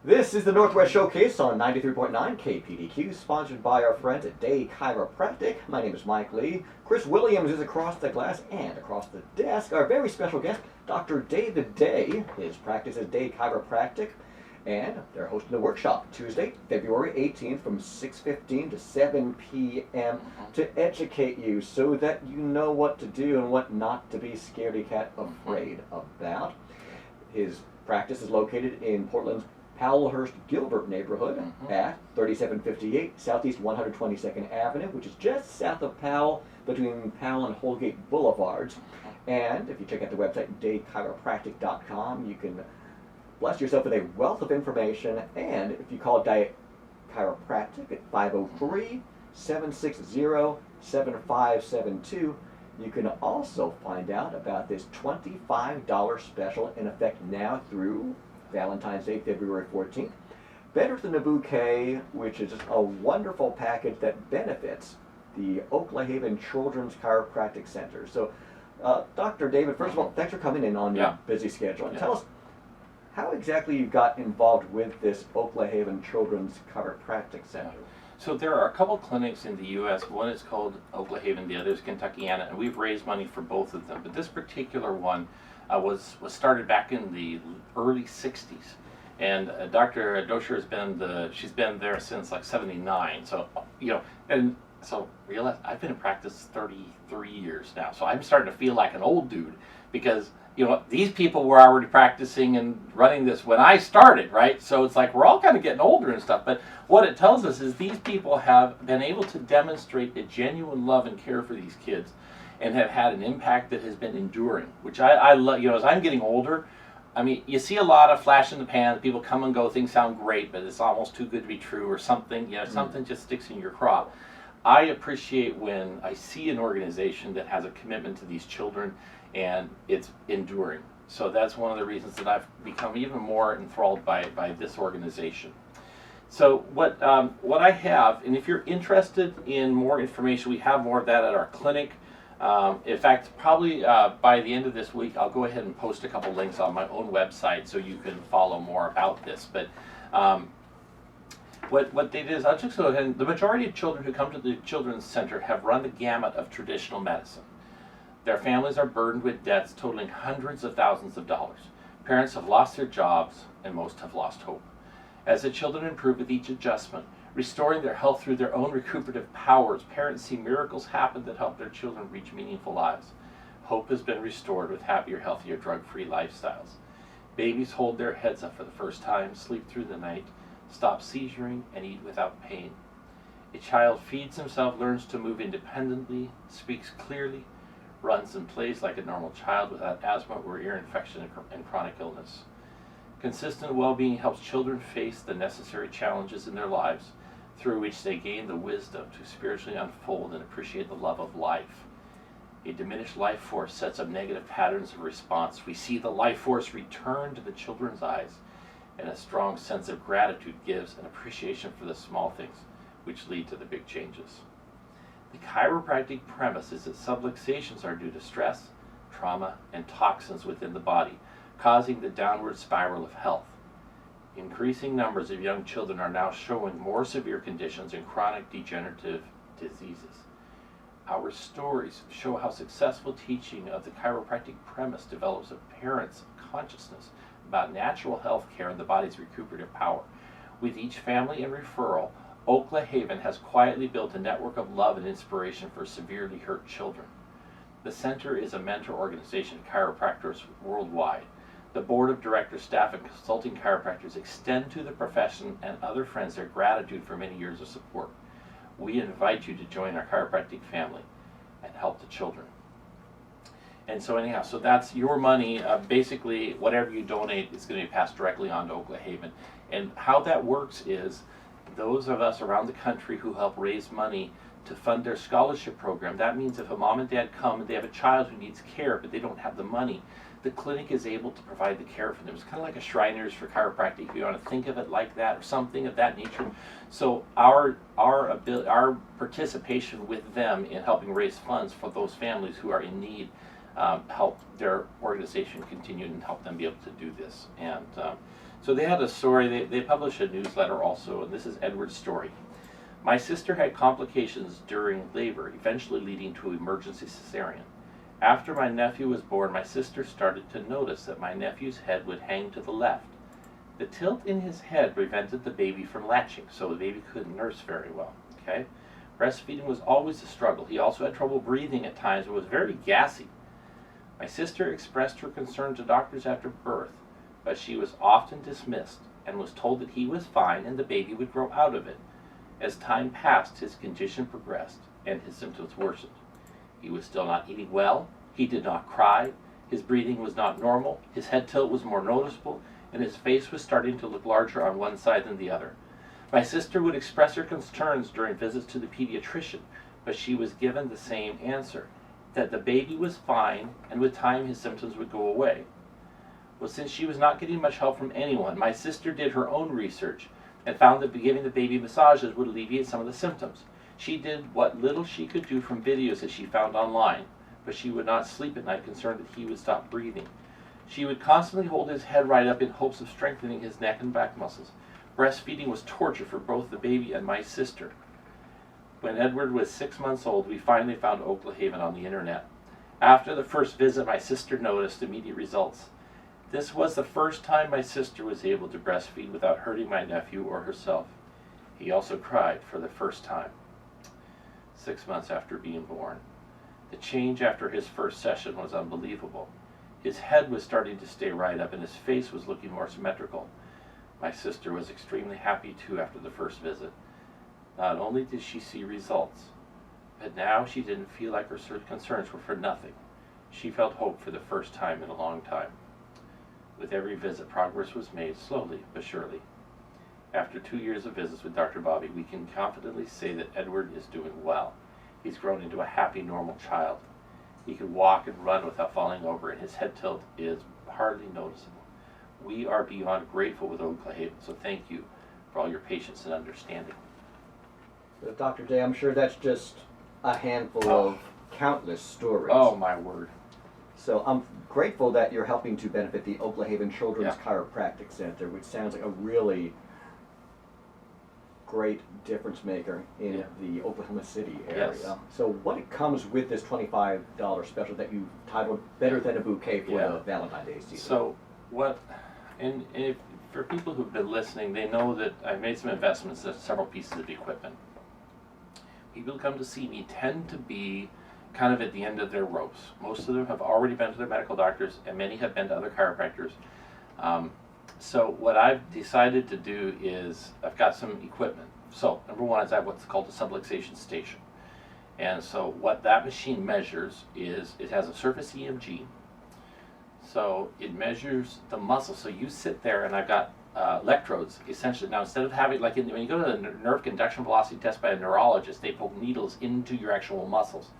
This is the Northwest Showcase on 93.9 KPDQ, sponsored by our friends at Day Chiropractic. My name is Mike Lee. Chris Williams is across the glass and across the desk. Our very special guest, Dr. David Day. His practice is Day Chiropractic, and they're hosting a workshop Tuesday, February 18th from 6:15 to 7 p.m. to educate you so that you know what to do and what not to be scaredy cat afraid about. His practice is located in Portland's Powellhurst Gilbert neighborhood at 3758 Southeast 122nd Avenue, which is just south of Powell, between Powell and Holgate Boulevards. And if you check out the website daychiropractic.com, you can bless yourself with a wealth of information. And if you call Day Chiropractic at 503-760-7572, you can also find out about this $25 special in effect now through Valentines Day, February 14th. Better Than a Bouquet, which is a wonderful package that benefits the Oklahaven Children's Chiropractic Center. So, Dr. David, first of all, thanks for coming in on your busy schedule. And tell us how exactly you got involved with this Oklahaven Children's Chiropractic Center. So there are a couple clinics in the U.S. One is called Oklahaven, the other is Kentuckiana, and we've raised money for both of them. But this particular one was started back in the early 60s. And Dr. Dosher she's been there since like 79. So, realize I've been in practice 33 years now. So I'm starting to feel like an old dude because, these people were already practicing and running this when I started, right? So it's like we're all kind of getting older and stuff. But what it tells us is these people have been able to demonstrate a genuine love and care for these kids and have had an impact that has been enduring, which I love. As I'm getting older, I mean, you see a lot of flash in the pan, people come and go, things sound great, but it's almost too good to be true or something, something just sticks in your crop. I appreciate when I see an organization that has a commitment to these children and it's enduring. So that's one of the reasons that I've become even more enthralled by this organization. So what I have, and if you're interested in more information, we have more of that at our clinic. In fact, probably by the end of this week, I'll go ahead and post a couple links on my own website so you can follow more about this. But what they did is, I'll just go ahead and the majority of children who come to the Children's Center have run the gamut of traditional medicine. Their families are burdened with debts totaling hundreds of thousands of dollars. Parents have lost their jobs, and most have lost hope. As the children improve with each adjustment, restoring their health through their own recuperative powers, parents see miracles happen that help their children reach meaningful lives. Hope has been restored with happier, healthier, drug-free lifestyles. Babies hold their heads up for the first time, sleep through the night, stop seizuring, and eat without pain. A child feeds himself, learns to move independently, speaks clearly, runs and plays like a normal child without asthma or ear infection and chronic illness. Consistent well-being helps children face the necessary challenges in their lives, through which they gain the wisdom to spiritually unfold and appreciate the love of life. A diminished life force sets up negative patterns of response. We see the life force return to the children's eyes, and a strong sense of gratitude gives an appreciation for the small things, which lead to the big changes. The chiropractic premise is that subluxations are due to stress, trauma, and toxins within the body, causing the downward spiral of health. Increasing numbers of young children are now showing more severe conditions and chronic degenerative diseases. Our stories show how successful teaching of the chiropractic premise develops a parent's consciousness about natural health care and the body's recuperative power. With each family and referral, Oklahaven has quietly built a network of love and inspiration for severely hurt children. The center is a mentor organization of chiropractors worldwide. The board of directors, staff, and consulting chiropractors extend to the profession and other friends their gratitude for many years of support. We invite you to join our chiropractic family and help the children. And so anyhow, so that's your money. Basically, whatever you donate is going to be passed directly on to Oklahaven. And how that works is those of us around the country who help raise money to fund their scholarship program, that means if a mom and dad come and they have a child who needs care but they don't have the money, the clinic is able to provide the care for them. It's kind of like a Shriners for chiropractic, if you want to think of it like that, or something of that nature. So our participation with them in helping raise funds for those families who are in need help their organization continue and help them be able to do this. And So they had a story, they published a newsletter also, and this is Edward's story. My sister had complications during labor, eventually leading to emergency cesarean. After my nephew was born, my sister started to notice that my nephew's head would hang to the left. The tilt in his head prevented the baby from latching, so the baby couldn't nurse very well. Okay? Breastfeeding was always a struggle. He also had trouble breathing at times and was very gassy. My sister expressed her concern to doctors after birth, but she was often dismissed and was told that he was fine and the baby would grow out of it. As time passed, his condition progressed and his symptoms worsened. He was still not eating well, he did not cry, his breathing was not normal, his head tilt was more noticeable, and his face was starting to look larger on one side than the other. My sister would express her concerns during visits to the pediatrician, but she was given the same answer, that the baby was fine and with time his symptoms would go away. Well, since she was not getting much help from anyone, my sister did her own research and found that giving the baby massages would alleviate some of the symptoms. She did what little she could do from videos that she found online, but she would not sleep at night concerned that he would stop breathing. She would constantly hold his head right up in hopes of strengthening his neck and back muscles. Breastfeeding was torture for both the baby and my sister. When Edward was 6 months old, we finally found Oklahaven on the internet. After the first visit, my sister noticed immediate results. This was the first time my sister was able to breastfeed without hurting my nephew or herself. He also cried for the first time 6 months after being born. The change after his first session was unbelievable. His head was starting to stay right up and his face was looking more symmetrical. My sister was extremely happy too after the first visit. Not only did she see results, but now she didn't feel like her concerns were for nothing. She felt hope for the first time in a long time. With every visit, progress was made slowly but surely. After 2 years of visits with Dr. Bobby, we can confidently say that Edward is doing well. He's grown into a happy, normal child. He can walk and run without falling over, and his head tilt is hardly noticeable. We are beyond grateful with Oklahaven, so thank you for all your patience and understanding. So, Dr. Day, I'm sure that's just a handful of countless stories. Oh, my word. So I'm grateful that you're helping to benefit the Oklahaven Children's Yeah. Chiropractic Center, which sounds like a really great difference maker in the Oklahoma City area. Yes. So what comes with this $25 special that you titled Better Than a Bouquet for the Valentine's Day season? So what, and if, for people who've been listening, they know that I've made some investments in several pieces of equipment. People who come to see me tend to be kind of at the end of their ropes. Most of them have already been to their medical doctors, and many have been to other chiropractors. So what I've decided to do is I've got some equipment. So number one is I have what's called a subluxation station. And so what that machine measures is it has a surface EMG. So it measures the muscle. So you sit there and I've got electrodes essentially. Now instead of having, like when you go to the nerve conduction velocity test by a neurologist, they poke needles into your actual muscles.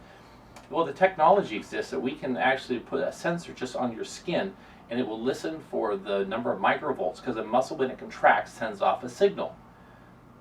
Well, the technology exists that we can actually put a sensor just on your skin and it will listen for the number of microvolts because a muscle, when it contracts, sends off a signal.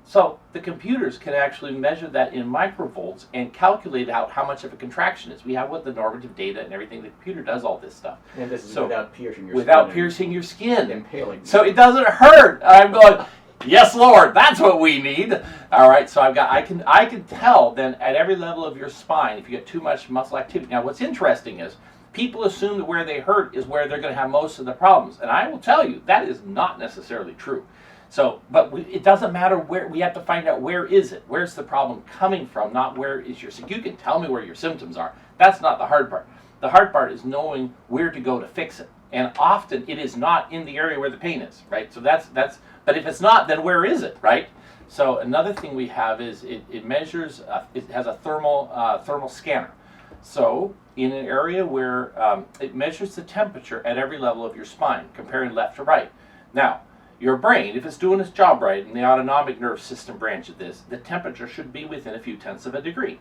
So the computers can actually measure that in microvolts and calculate out how much of a contraction is. We have what the normative data and everything. The computer does all this stuff. And this is without piercing your skin. Without piercing your skin. Impaling. So it doesn't hurt. I'm going, yes, Lord, that's what we need. All right, so I can tell then at every level of your spine if you get too much muscle activity. Now what's interesting is people assume that where they hurt is where they're going to have most of the problems. And I will tell you, that is not necessarily true. So, but it doesn't matter where, we have to find out where is it, where's the problem coming from, not where is your, you can tell me where your symptoms are. That's not the hard part. The hard part is knowing where to go to fix it. And often it is not in the area where the pain is, right? So that's, but if it's not, then where is it, right? So another thing we have is it measures, it has a thermal scanner. So in an area where it measures the temperature at every level of your spine, comparing left to right. Now, your brain, if it's doing its job right, and the autonomic nerve system branch of this, the temperature should be within a few tenths of a degree.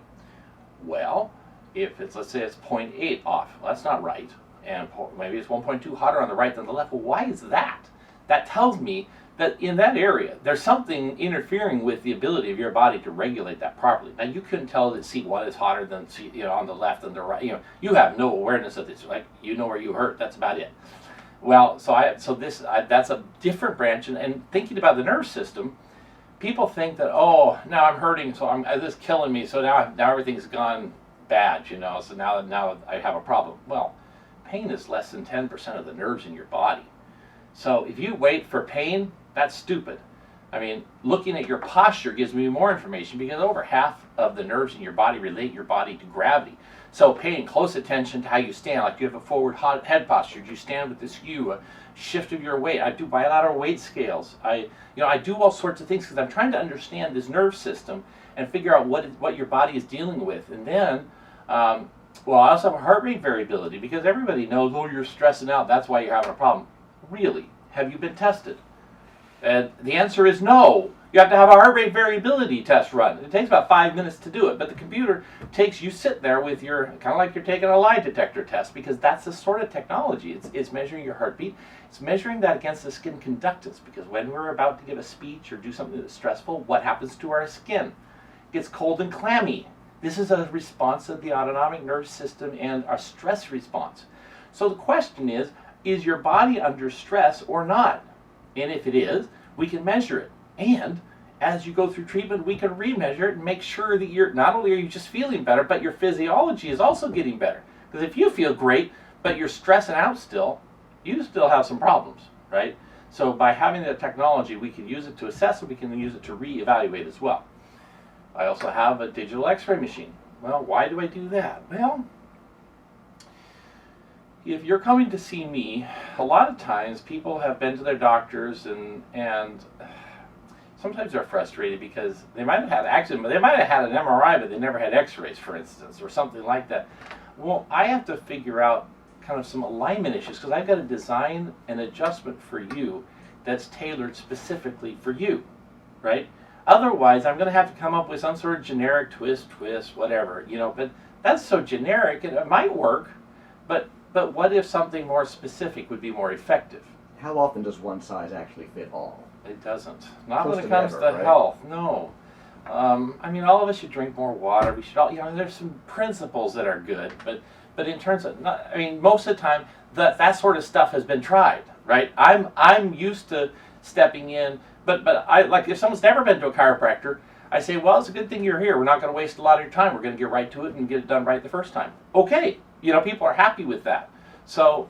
Well, if it's, let's say it's 0.8 off, well, that's not right. And maybe it's 1.2 hotter on the right than the left. Well, why is that? That tells me that in that area, there's something interfering with the ability of your body to regulate that properly. Now, you couldn't tell that seat 1 is hotter than seat, on the left and the right. You have no awareness of this. Like, you know where you hurt, that's about it. Well, that's a different branch, and thinking about the nerve system, people think that, oh, now I'm hurting, so this is killing me, so now everything's gone bad, so now I have a problem. Well, pain is less than 10% of the nerves in your body. So if you wait for pain, that's stupid. I mean, looking at your posture gives me more information, because over half of the nerves in your body relate your body to gravity. So paying close attention to how you stand, like you have a forward head posture, do you stand with this skew, a shift of your weight? I do bilateral weight scales. I do all sorts of things because I'm trying to understand this nerve system and figure out what your body is dealing with. And then, I also have a heart rate variability, because everybody knows, oh, you're stressing out, that's why you're having a problem. Really? Have you been tested? And the answer is no. You have to have a heart rate variability test run. It takes about 5 minutes to do it, but the computer you sit there with your, kind of like you're taking a lie detector test, because that's the sort of technology. It's measuring your heartbeat. It's measuring that against the skin conductance, because when we're about to give a speech or do something that's stressful, what happens to our skin? It gets cold and clammy. This is a response of the autonomic nervous system and our stress response. So the question is your body under stress or not? And if it is, we can measure it. And as you go through treatment, we can remeasure it and make sure that not only are you just feeling better, but your physiology is also getting better. Because if you feel great, but you're stressing out still, you still have some problems, right? So by having that technology, we can use it to assess, and we can use it to reevaluate as well. I also have a digital x-ray machine. Well, why do I do that? Well, if you're coming to see me, a lot of times people have been to their doctors and sometimes they're frustrated because they might have had an accident, but they might have had an MRI, but they never had x-rays, for instance, or something like that. Well, I have to figure out kind of some alignment issues, because I've got to design an adjustment for you that's tailored specifically for you, right? Otherwise, I'm going to have to come up with some sort of generic twist, whatever, but that's so generic, it might work, but what if something more specific would be more effective? How often does one size actually fit all? It doesn't. Not Close when it to comes never, to right? health, no. All of us should drink more water. We should all, there's some principles that are good, but in terms of, most of the time, that sort of stuff has been tried, right? I'm used to stepping in, but I, like, if someone's never been to a chiropractor, I say, well, it's a good thing you're here. We're not going to waste a lot of your time. We're going to get right to it and get it done right the first time. Okay. People are happy with that. So,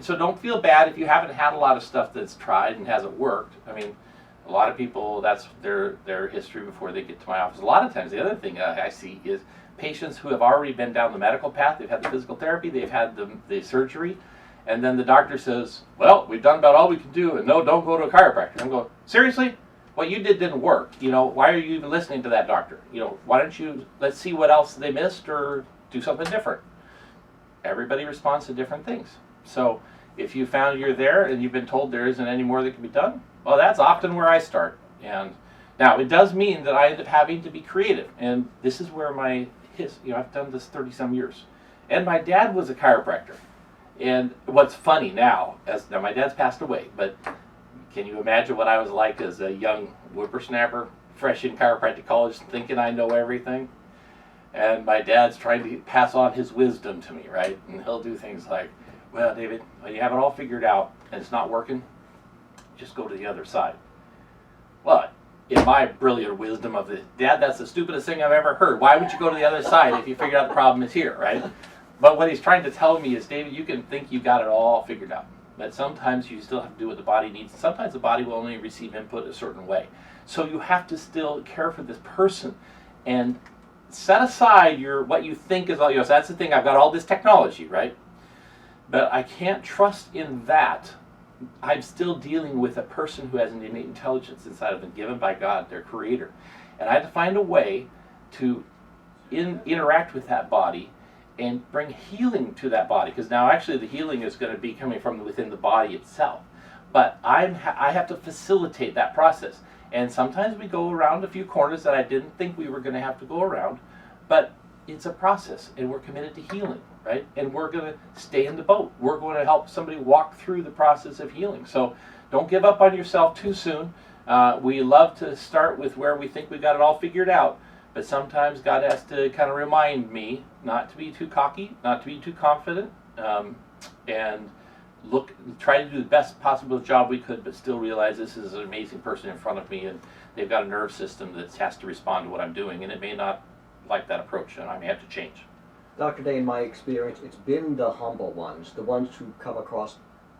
so don't feel bad if you haven't had a lot of stuff that's tried and hasn't worked. A lot of people, that's their history before they get to my office. A lot of times, the other thing I see is patients who have already been down the medical path. They've had the physical therapy, they've had the surgery, and then the doctor says, well, we've done about all we can do, and no, don't go to a chiropractor. I'm going, seriously? What you did didn't work. Why are you even listening to that doctor? Why don't you, let's see what else they missed or do something different. Everybody responds to different things. So if you found you're there and you've been told there isn't any more that can be done, well, that's often where I start. And now it does mean that I end up having to be creative. And this is where I've done this 30-some years. And my dad was a chiropractor. And what's funny now my dad's passed away, but can you imagine what I was like as a young whippersnapper, fresh in chiropractic college, thinking I know everything? And my dad's trying to pass on his wisdom to me, right? And he'll do things like, well, David, when you have it all figured out and it's not working, just go to the other side. Well, in my brilliant wisdom of this, Dad, that's the stupidest thing I've ever heard. Why would you go to the other side if you figured out the problem is here, right? But what he's trying to tell me is, David, you can think you got it all figured out. But sometimes you still have to do what the body needs. Sometimes the body will only receive input a certain way. So you have to still care for this person and set aside what you think is all yours. That's the thing. I've got all this technology, right? But I can't trust in that. I'm still dealing with a person who has an innate intelligence inside of them, given by God, their creator. And I have to find a way to interact with that body and bring healing to that body. Because now actually the healing is going to be coming from within the body itself. But I have to facilitate that process. And sometimes we go around a few corners that I didn't think we were going to have to go around. But it's a process, and we're committed to healing, right? And we're going to stay in the boat. We're going to help somebody walk through the process of healing. So don't give up on yourself too soon. We love to start with where we think we got it all figured out. But sometimes God has to kind of remind me not to be too cocky, not to be too confident, and try to do the best possible job we could, but still realize this is an amazing person in front of me, and they've got a nerve system that has to respond to what I'm doing, and it may not like that approach, and I may have to change. Dr. Day, in my experience, it's been the humble ones, the ones who come across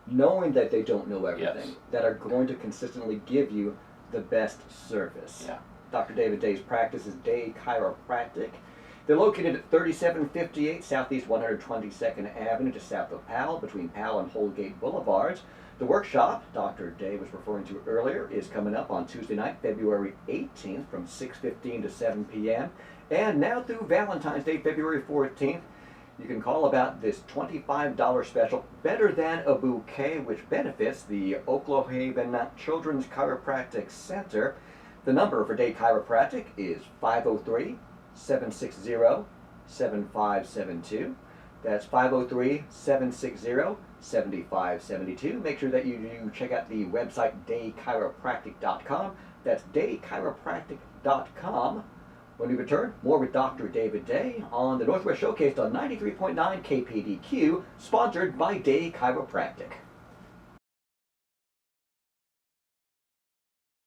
knowing that they don't know everything, Yes. that are going to consistently give you the best service. Yeah. Dr. David Day's practice is Day Chiropractic. They're located at 3758 Southeast 122nd Avenue, just south of Powell, between Powell and Holgate Boulevards. The workshop Dr. Day was referring to earlier is coming up on Tuesday night, February 18th from 6:15 to 7 p.m. And now through Valentine's Day, February 14th, you can call about this $25 special, Better Than a Bouquet, which benefits the Oklahaven Children's Chiropractic Center. The number for Day Chiropractic is 503-760-7572. That's 503-760-7572. Make sure that you do check out the website daychiropractic.com. That's daychiropractic.com. When we return, more with Dr. David Day on the Northwest Showcase on 93.9 KPDQ, sponsored by Day Chiropractic.